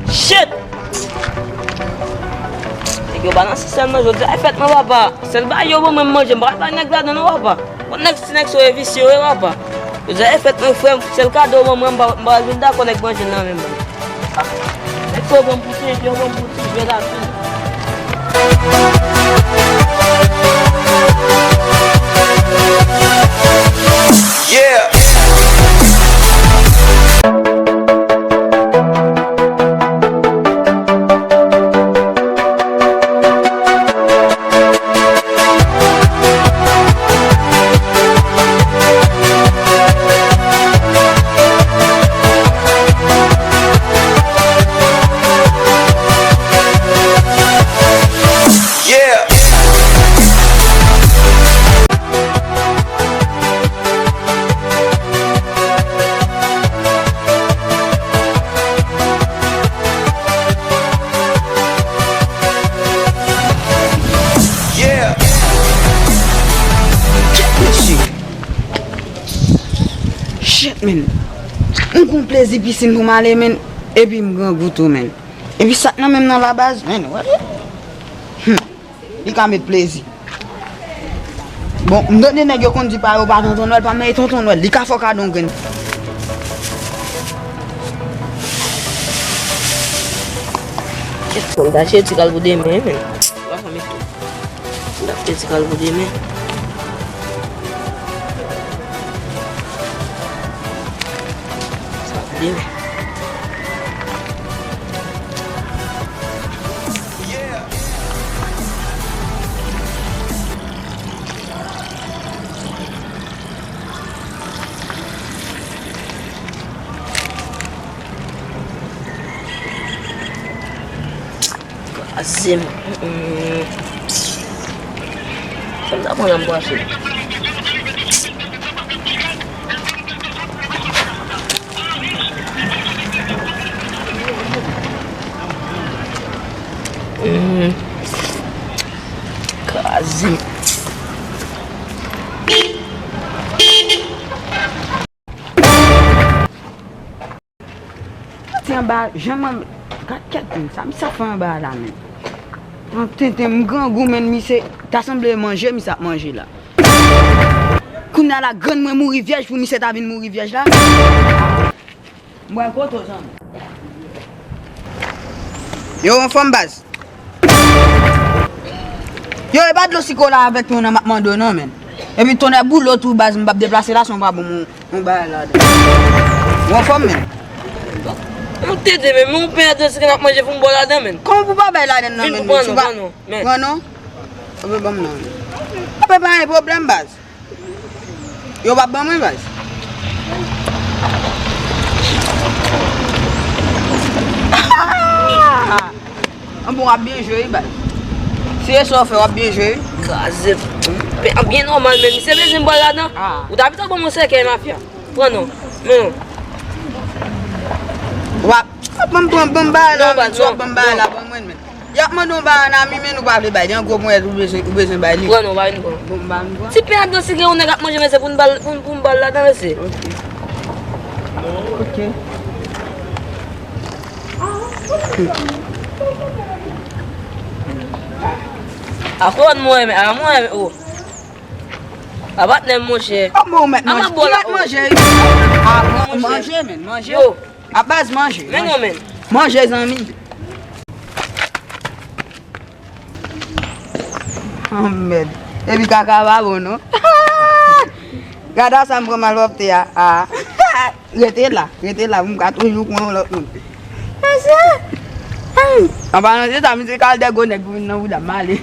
Shit! Yo balance seulement je dis faites-moi papa. C'est le bail yo moi manger, pas nèg là non papa. On nèg so vicieux papa. Je dis faites-moi frère, c'est le cadeau moi m'ba vinn d'accord avec manger là même. Il faut bon pousser, je vais là. Yeah. Shit men, mwen kon plezi pisin pou male men, epi mwen gran goutou men. Epi sak nan men nan la baz men, wè? Li ka met plezi. Bon, mwen nèg yo kon di pa yo pa tonton Noël, pa mè tonton Noël, li ka fò ka don gen. Son da che ti kal bude men. Wa fa mi. Da che ti kal bude men. Sa bude men. Azim. Sam tak pernah buat sih. Azim. Tiens ba, jamais quelqu'un ça me ça fait un ba là men. T'es grand goût men mi c'est t'as semblé manger mi ça manger là. Qu'on a la grande moi mourir vierge pour mi c'est ta vinn mourir vierge là. Moi quoi toi ça? Yo on femme base. Yo e pas de l'osico là avec ton mando non men. Et puis ton boulot tout base m'pa déplacer là son pas bon mon ba là. On femme men. Mon tete men, mon père de ce que n'a mangé pour me boire là-dedans men. Comment vous pas là dedans men? Non, non. Pas bon non. Pas pas un problème base. Yo pas bon moi base. On pourra bien jouer base. Si ça fait on bien jouer. Gazé. Bien normal men, c'est bien me boire là-dedans. Ou d'habitude bon mon c'est qu'elle m'a fait. Prends non. Non. Wa, bon ba la, bon ba la bon men. Ya man don ba na mi men ou pa vle bay, yan gros mwen ou besoin bay li. Ouais non, va une bon. Bon ba nous. Si pe dans ce que on a manger mais c'est pour une balle là-dedans c'est. OK. Après moi mais à moi oh. Abat nem mon cher. Bon men manger. Ah manger men, manger. Yo. À base manger. Men non men. Manger amis. Oh merde. Et puis caca va bon non. Gada ça me mal opté ya. Ah. Rete là, vous ka toujours kon l'autre monde. Ah, on va nous dire ça musique al de go nek vous nan ou da malé.